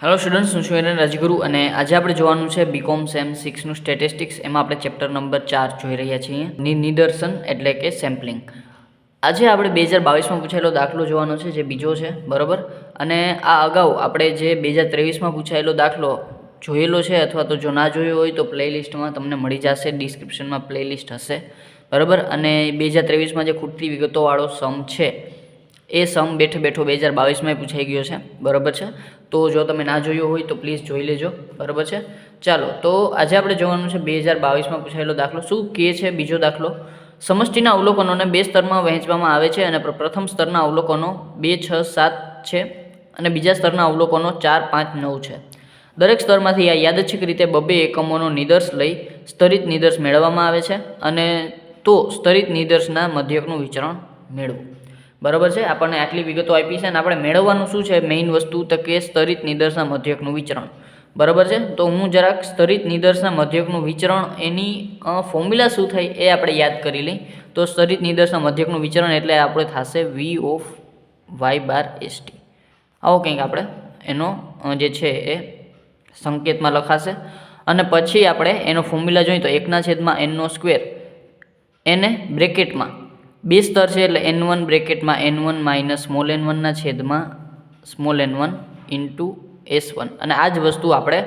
Hello students, હું છું એરન રાજગુરુ અને આજે આપણે જોવાનું છે બીકોમ સેમ 6નું સ્ટેટિસ્ટિક્સ. એમાં આપણે ચેપ્ટર નંબર 4 જોઈ રહ્યા છીએ, નિદર્શન એટલે કે સેમ્પલિંગ. આજે આપણે 2022માં પૂછાયેલો દાખલો જોવાનો છે, જે બીજો છે, બરાબર. અને આ અગાઉ આપણે જે 2023માં પૂછાયેલો દાખલો જોયેલો છે, અથવા તો જો ના જોયો હોય તો પ્લેલિસ્ટમાં તમને મળી જશે, ડિસ્ક્રિપ્શનમાં પ્લેલિસ્ટ હશે, બરાબર. અને 2023માં જે ખૂટતી વિગતોવાળો સમ છે એ સમ બેઠો 2022માં પૂછાઈ ગયો છે, બરાબર છે. તો જો તમે ના જોયો હોય તો પ્લીઝ જોઈ લેજો, બરાબર છે. ચાલો, તો આજે આપણે જોવાનું છે 2022માં પૂછાયેલો દાખલો. શું કહે છે બીજો દાખલો? સમષ્ટિના અવલોકનોને 2 સ્તરમાં વહેંચવામાં આવે છે અને પ્રથમ સ્તરના અવલોકનો 2, 6, 7 છે અને બીજા સ્તરના અવલોકનો 4, 5, 9 છે. દરેક સ્તરમાંથી આ યાદચ્છિક રીતે 2 એકમોનો નિદર્શ લઈ સ્તરિત નિદર્શ મેળવવામાં આવે છે અને તો સ્તરિત નિદર્શના મધ્યકનું વિચરણ મેળવવું, બરાબર છે. આપણને આટલી વિગતો આપી છે અને આપણે મેળવવાનું શું છે, મેઇન વસ્તુ તો કે સ્તરિત નિદર્શના મધ્યકનું વિચરણ, બરાબર છે. તો હું જરાક સ્તરિત નિદર્શના મધ્યકનું વિચરણ એની ફોર્મ્યુલા શું થાય એ આપણે યાદ કરી લઈ. તો સ્તરિત નિદર્શના મધ્યકનું વિચરણ એટલે આપણે થશે V of y bar ST. આવો કંઈક આપણે એનો જે છે એ સંકેતમાં લખાશે અને પછી આપણે એનો ફોર્મ્યુલા જોઈએ તો 1/n² એને બ્રેકેટમાં 2 સ્તર છે એટલે n1 બ્રેકેટમાં n1 minus small n1 ના છેદમાં સ્મોલ n1 ઇન્ટુ S1. અને આ જ વસ્તુ આપણે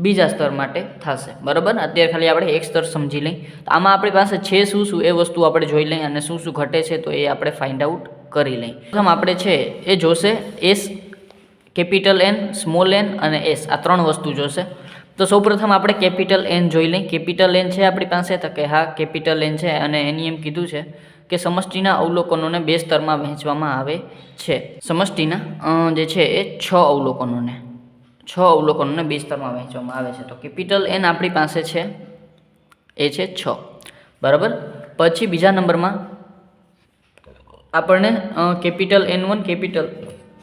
બીજા સ્તર માટે થશે, બરાબર. અત્યારે ખાલી આપણે એક સ્તર સમજી લઈ. તો આમાં આપણી પાસે છે શું એ વસ્તુ આપણે જોઈ લઈએ અને શું ઘટે છે તો એ આપણે ફાઇન્ડ આઉટ કરી લઈએ. પ્રથમ આપણે છે એ જોશે S, capital N, small n અને S, આ 3 વસ્તુ જોશે. તો સૌપ્રથમ આપણે કેપિટલ N જોઈ લઈએ. કેપિટલ N છે આપણી પાસે, તો કે હા કેપિટલ N છે અને એની એમ કીધું છે કે સમષ્ટિના અવલોકનોને 2 સ્તરમાં વહેંચવામાં આવે છે. સમષ્ટિના જે છે એ 6 અવલોકનોને 2 સ્તરમાં વહેંચવામાં આવે છે. તો કેપિટલ N આપણી પાસે છે એ છે 6, બરાબર. પછી બીજા નંબરમાં આપણને કેપિટલ N1, કેપિટલ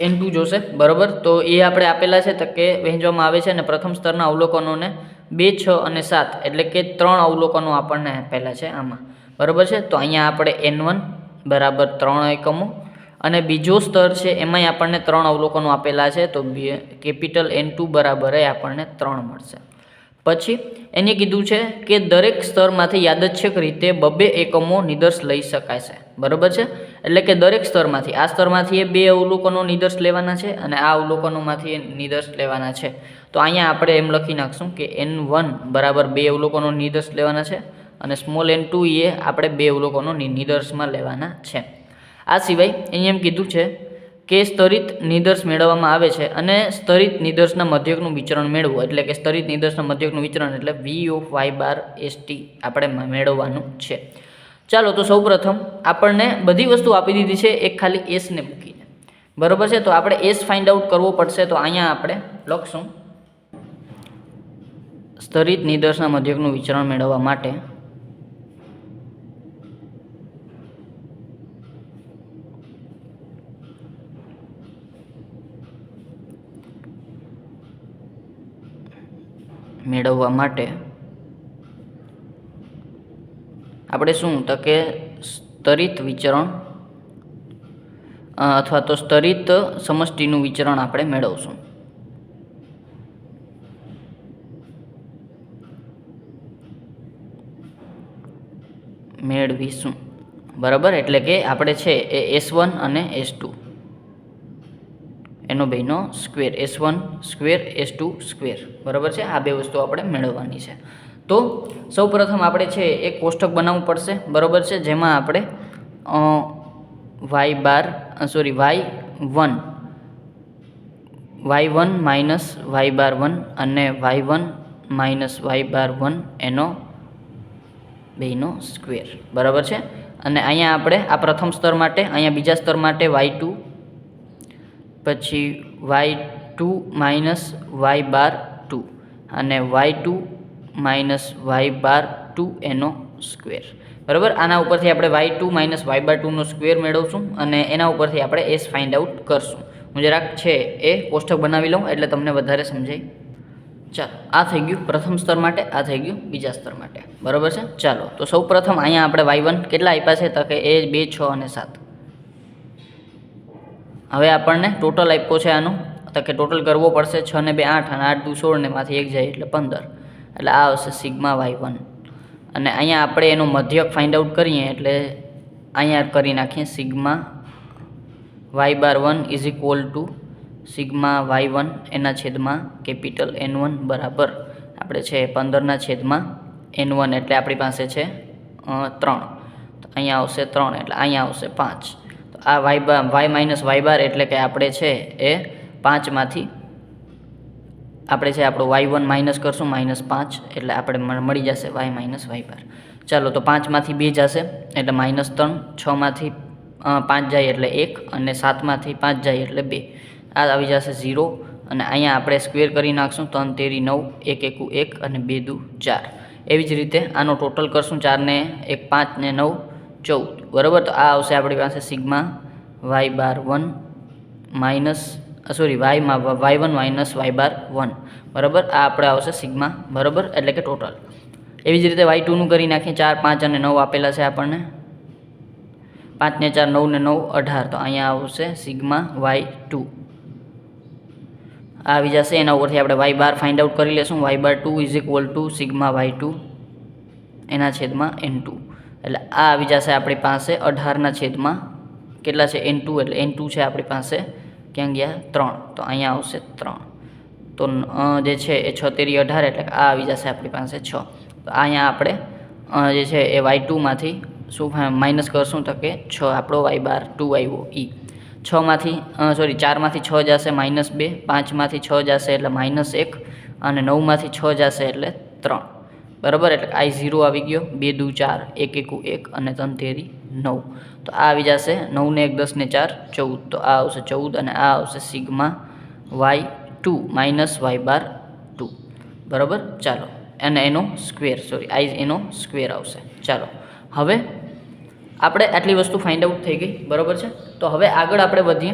N2 જોશે, બરાબર. તો એ આપણે આપેલા છે તો કે વહેંચવામાં આવે છે અને પ્રથમ સ્તરના અવલોકનોને 2, 6 અને 7 એટલે કે 3 અવલોકનો આપણને આપેલા છે આમાં, બરાબર છે. તો અહીંયા આપણે n1 બરાબર 3 એકમો અને બીજો સ્તર છે એમાંય આપણને 3 અવલોકનો આપેલા છે, તો કેપિટલ N2 બરાબર આપણને 3 મળશે. પછી એને કીધું છે કે દરેક સ્તરમાંથી યાદચ્છિક રીતે 2 એકમો નિદર્શ લઈ શકાય છે, બરાબર છે. એટલે કે દરેક સ્તરમાંથી, આ સ્તરમાંથી એ 2 અવલોકનો નિદર્શ લેવાના છે અને આ અવલોકનોમાંથી નિદર્શ લેવાના છે. તો અહીંયા આપણે એમ લખી નાખશું કે n1 બરાબર 2 અવલોકનો નિદર્શ લેવાના છે અને સ્મોલ n2 એ આપણે 2 અવલોકનો નિદર્શમાં લેવાના છે. આ સિવાય અહીં એમ કીધું છે કે સ્તરિત નિદર્શ મેળવવામાં આવે છે અને સ્તરિત નિદર્શના મધ્યકનું વિચરણ મેળવવું, એટલે કે સ્તરિત નિદર્શના મધ્યકનું વિચરણ એટલે V of y bar ST આપણે મેળવવાનું છે. ચાલો, તો સૌપ્રથમ આપણને બધી વસ્તુ આપી દીધી છે, એક ખાલી S ને મૂકીને, બરાબર છે. તો આપણે S ફાઇન્ડ આઉટ કરવો પડશે. તો અહીંયા આપણે લખશું સ્તરિત નિદર્શના મધ્યકનું વિચરણ મેળવવા માટે આપણે શું તો કે સ્તરિત વિચરણ અથવા તો સ્તરિત સમષ્ટિનું વિચરણ આપણે મેળવીશું, બરાબર. એટલે કે આપણે છે એ S1 અને S2 એનો બેનો square, S1 square S2 square, બરાબર છે. આ 2 વસ્તુ આપણે મેળવવાની છે. તો સૌપ્રથમ આપણે છે એક કોષ્ટક બનાવવું પડશે, બરાબર છે, જેમાં આપણે y1 માઇનસ y બાર 1 અને y1 માઇનસ y બાર 1 એનો બેનો સ્ક્વેર, બરાબર છે. અને અહીંયા આપણે આ પ્રથમ સ્તર માટે, અહીંયા બીજા સ્તર માટે y2, પછી y2 માઇનસ y બાર 2 અને y2 માઇનસ y બાર 2 એનો સ્ક્વેર, બરાબર. આના ઉપરથી આપણે y2 માઇનસ y બાર 2નો સ્ક્વેર મેળવશું અને એના ઉપરથી આપણે S ફાઇન્ડ આઉટ કરશું. હું જરાક છે એ કોષ્ટક બનાવી લઉં એટલે તમને વધારે સમજાય. ચાલો, આ થઈ ગયું પ્રથમ સ્તર માટે, આ થઈ ગયું બીજા સ્તર માટે, બરાબર છે. ચાલો, તો સૌપ્રથમ અહીંયા આપણે y1 કેટલા આપ્યા છે તો કે એ 2, 6 અને 7. હવે આપણને ટોટલ આપ્યો છે આનો તો કે ટોટલ કરવો પડશે 6 ને 2 8 અને 8 2 16 ને માંથી 1 જાય એટલે 15 એટલે આ આવશે સિગ્મા y1 અને અહીંયા આપણે એનો મધ્યક ફાઇન્ડ આઉટ કરીએ એટલે અહીંયા કરી નાખીએ sigma y1 is equal to sigma y1 એના છેદમાં કેપિટલ N1 બરાબર આપણે છે 15 ના છેદમાં N1 એટલે આપણી પાસે છે 3 તો અહીંયા આવશે 3 એટલે અહીંયા આવશે 5 તો આ y માઇનસ y બાર એટલે કે આપણે છે એ 5 માંથી આપણે છે આપણો y1 માઇનસ કરશું -5 એટલે આપણે મળી જશે y માઇનસ y બાર ચાલો તો 5 માંથી 2 જશે એટલે -3 6 માંથી 5 જાય એટલે 1 અને 7 માંથી 5 જાય એટલે 2 આ આવી જશે 0 અને અહીંયા આપણે સ્ક્વેર કરી નાખશું 3 તેરી 9 1 એકુ 1 અને 2 દુ 4 એવી જ રીતે આનો ટોટલ કરશું 4 ને 1 5 ને 9 14 બરાબર તો આ આવશે આપણી પાસે sigma y1 minus sorry y1 minus y બાર 1 બરાબર આ આપણે આવશે સિગ્મા બરાબર એટલે કે ટોટલ એવી જ રીતે y2 નું કરી નાખીએ 4 5 અને 9 આપેલા છે આપણને 5 ને 4 9 ને 9 18 તો અહીંયા આવશે સિગ્મા y2 આવી જશે એના ઉપરથી આપણે y બાર ફાઇન્ડ આઉટ કરી લેશું y bar 2 is equal to sigma y2 એના છેદમાં n2 એટલે આ આવી જશે આપણી પાસે 18 ના છેદમાં કેટલા છે n2 એટલે n2 છે આપણી પાસે ક્યાં ગયા 3 તો અહીંયા આવશે 3 તો જે છે એ 6 તેરી 18 એટલે આ આવી જશે આપણી પાસે 6 તો અહીંયા આપણે જે છે એ y2 માંથી શું માઇનસ કરશું તો કે 6 આપણો y બાર 2 આવ્યો e 6 માંથી સોરી 4 માંથી 6 જશે -2 5 માંથી 6 જશે એટલે -1 અને 9 માંથી 6 જશે એટલે 3 બરાબર એટલે I0 આવી ગયો 2 દુ 4 1 એકુ 1 અને 3 તેરી 9 તો આ આવી જશે 9 ને 1 10 ને 4 14 તો આ આવશે 14 અને આ આવશે સિગ્મા y2 માઇનસ y બાર 2 બરાબર ચાલો અને એનો સ્ક્વેર સોરી એનો સ્ક્વેર આવશે ચાલો હવે આપણે આટલી વસ્તુ ફાઇન્ડ આઉટ થઈ ગઈ બરાબર છે તો હવે આગળ આપણે વધીએ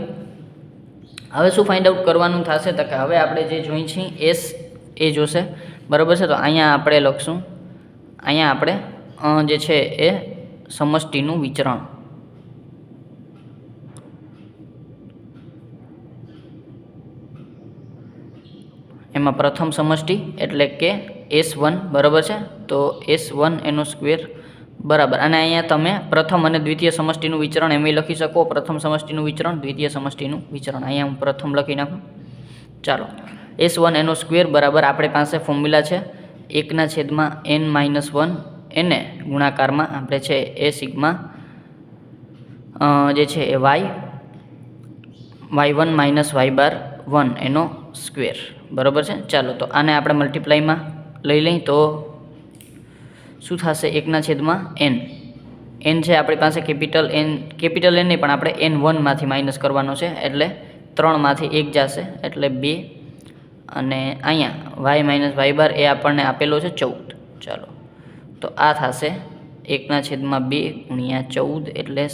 હવે શું ફાઇન્ડ આઉટ કરવાનું થશે તો કે હવે આપણે જે જોઈ છીએ એસ એ જોશે બરાબર છે તો અહીંયા આપણે લખશું અહીંયા આપણે જે છે એ સમષ્ટિનું વિચરણ એમાં પ્રથમ સમષ્ટિ એટલે કે S1 બરાબર છે તો S1 એનો સ્ક્વેર બરાબર અને અહીંયા તમે પ્રથમ અને દ્વિતીય સમષ્ટિનું વિચરણ એમ લખી શકો પ્રથમ સમષ્ટિનું વિચરણ દ્વિતીય સમષ્ટિનું વિચરણ અહીંયા હું પ્રથમ લખી નાખું ચાલો S1 એનો સ્ક્વેર બરાબર આપણી પાસે ફોર્મ્યુલા છે 1 ના છેદમાં n-1 એને ગુણાકારમાં આપણે છે એ સિગ્મા જે છે એ y1 માઇનસ y બાર 1 એનો સ્ક્વેર બરાબર છે ચાલો તો આને આપણે મલ્ટીપ્લાયમાં લઈ લઈએ તો શું થશે 1 ના છેદમાં n છે આપણી પાસે કેપિટલ n નહીં પણ આપણે n1 માંથી માઇનસ કરવાનો છે એટલે 3 માંથી 1 જશે એટલે 2 અને અહીંયા y માઇનસ y બાર એ આપણને આપેલો છે 14 ચાલો તો આ થશે 1 ના છેદમાં 2 ગુણ્યા 14 એટલે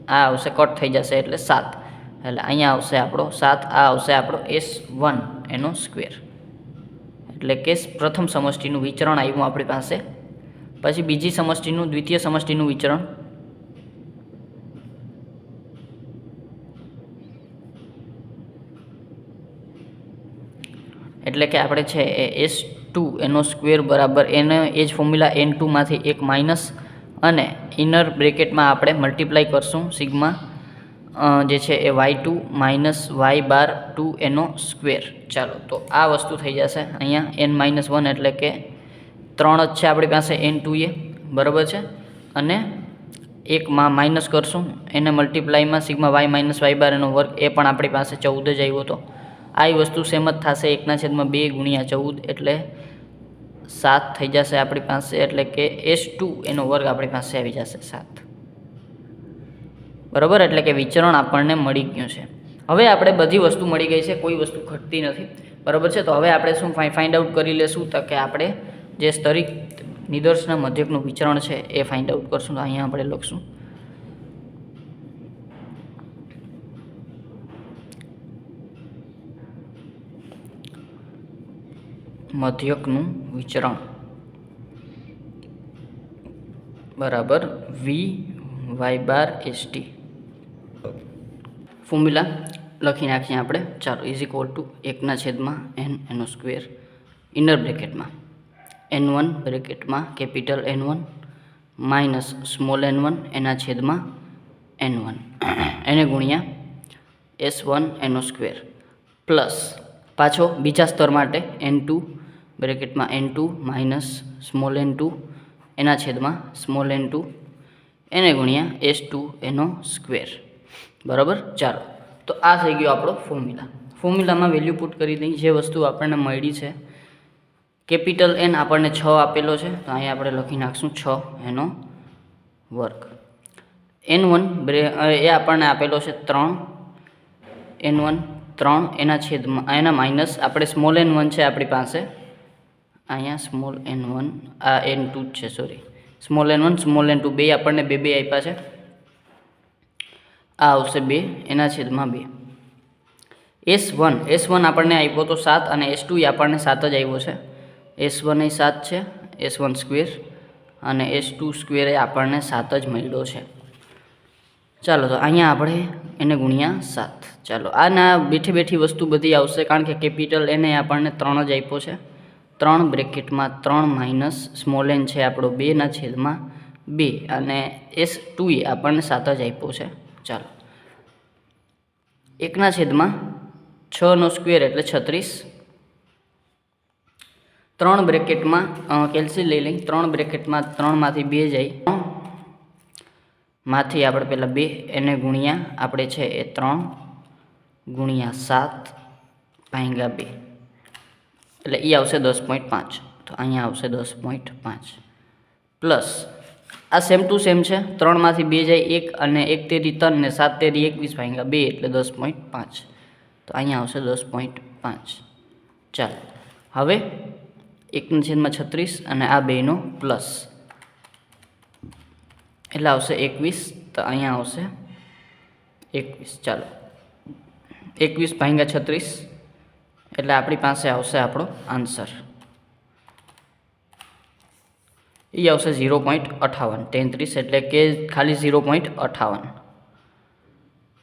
આ આવશે કટ થઈ જશે એટલે 7 એટલે અહીંયા આવશે આપણો 7 આ આવશે આપણો S1 એનો સ્ક્વેર એટલે કે પ્રથમ સમષ્ટિનું વિચરણ આવ્યું આપણી પાસે પછી બીજી સમષ્ટિનું દ્વિતીય સમષ્ટિનું વિચરણ એટલે કે આપણે છે એ S2 એનો સ્ક્વેર બરાબર એને એ જ ફોર્મ્યુલા n2 માંથી 1 માઇનસ અને ઇનર બ્રેકેટમાં આપણે મલ્ટીપ્લાય કરશું સિગ્મા જે છે એ y2 માઇનસ y બાર 2 એનો સ્ક્વેર ચાલો તો આ વસ્તુ થઈ જશે અહીંયા n-1 એટલે કે 3 જ છે આપણી પાસે n2 એ બરાબર છે અને 1 માં માઇનસ કરશું એને મલ્ટીપ્લાયમાં સિગ્મા y માઇનસ y બાર એનો વર્ગ એ પણ આપણી પાસે 14 જ આવ્યો હતો આ વસ્તુ સેમ જ થશે 1 ના છેદમાં 2 ગુણ્યા 14 એટલે 7 થઈ જશે આપણી પાસે એટલે કે S2 એનો વર્ગ આપણી પાસે આવી જશે 7 બરાબર એટલે કે વિચરણ આપણને મળી ગયું છે હવે આપણે બધી વસ્તુ મળી ગઈ છે કોઈ વસ્તુ ઘટતી નથી બરાબર છે તો હવે આપણે શું ફાઇન્ડ આઉટ કરી લેશું તો કે આપણે જે સ્તરિક નિદર્શના મધ્યકનું વિચરણ છે એ ફાઇન્ડ આઉટ કરશું તો અહીંયા આપણે લખશું મધ્યકનું વિચરણ બરાબર v y bar st formula લખી નાખીએ આપણે. ચાલો ઇઝ ઇક્વલ ટુ 1/n એનો સ્ક્વેર ઇનર બ્રેકેટમાં n1 બ્રેકેટમાં capital N1 minus small n1 એના છેદમાં n1 એને ગુણ્યા S1 એનો સ્ક્વેર પ્લસ પાછો બીજા સ્તર માટે n2 બ્રેકેટમાં n2 minus small n2 એના છેદમાં સ્મોલ n2 એને ગુણ્યા S2 એનો સ્ક્વેર. બરાબર. ચાલો તો આ થઈ ગયો આપણો ફોર્મ્યુલામાં વેલ્યુ પુટ કરી દઈ. જે વસ્તુ આપણને મળી છે કેપિટલ N આપણને 6 આપેલો છે તો અહીંયા આપણે લખી નાખશું 6 એનો વર્ગ. n1 એ આપણને આપેલો છે 3 n1 3 એના છેદમાં એના માઇનસ આપણે સ્મોલ n1 છે આપણી પાસે અહીંયા સ્મોલ n1 આ n2 છે sorry small n1 small n2 બે આપણને બે આપ્યા છે. આ આવશે 2 એના છેદમાં 2. S1 આપણને આપ્યો તો 7 અને S2 આપણને 7 જ આવ્યો છે. S1 એ 7 છે S1 સ્ક્વેર અને S2 સ્ક્વેર એ આપણને 7 જ મળ્યો છે. ચાલો તો અહીંયા આપણે એને ગુણ્યા 7. ચાલો આના બેઠી વસ્તુ બધી આવશે કારણ કે કેપિટલ N એ આપણને 3 જ આપ્યો છે. 3 બ્રેકેટમાં 3 માઇનસ સ્મોલ n છે આપણો 2 ના છેદમાં 2 અને S2 એ આપણને 7 જ આપ્યો છે. ચાલો 1/6 નો સ્ક્વેર એટલે 36. 3 બ્રેકેટમાં કેલ્સી લઈ લઈ 3 બ્રેકેટમાં 3 માંથી 2 જાય માંથી આપણે પહેલાં 2 એને ગુણ્યા આપણે છે એ 3 ગુણ્યા 7 ભાગ્યા 2 એટલે એ આવશે 10.5. તો અહીંયા આવશે 10.5 પ્લસ આ સેમ ટુ સેમ છે 3 માંથી 2 જાય 1 અને 1 તેરી 3 ને 7 તેરી 21 ભાગ્યા 2 એટલે 10.5. તો અહીંયા આવશે 10.5. ચાલો હવે 1/36 અને આ બેનો પ્લસ એટલે આવશે 21. તો અહીંયા આવશે 21. ચાલો 21 ભાગ્યા 36 એટલે આપણી પાસે આવશે આપણો આન્સર એ આવશે 0.58. 33 એટલે કે ખાલી 0.58.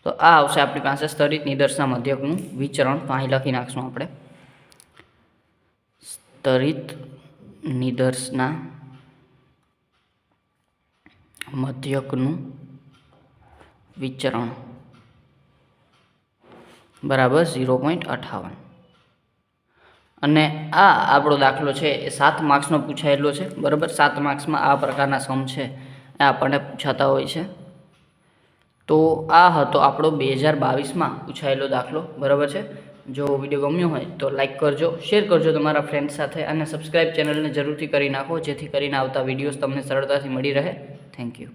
તો આ આવશે આપણી પાસે સ્તરિત નિદર્શના મધ્યકનું વિચરણ. તો અહીં લખી નાખશું આપણે સ્તરિત નિદર્શના મધ્યકનું વિચરણ બરાબર 0.58. અને આ આપણો દાખલો છે એ 7 માર્ક્સનો પૂછાયેલો છે. બરાબર. 7 માર્ક્સમાં આ પ્રકારના સમ છે એ આપણને પૂછાતા હોય છે. તો આ હતો આપણો 2022માં પૂછાયેલો દાખલો. બરાબર છે. જો વિડીયો ગમ્યો હોય તો લાઈક કરજો, શેર કરજો તમારા ફ્રેન્ડ સાથે અને સબસ્ક્રાઈબ ચેનલને જરૂરથી કરી નાખો જેથી કરીને આવતા વિડીયોઝ તમને સરળતાથી મળી રહે. Thank you.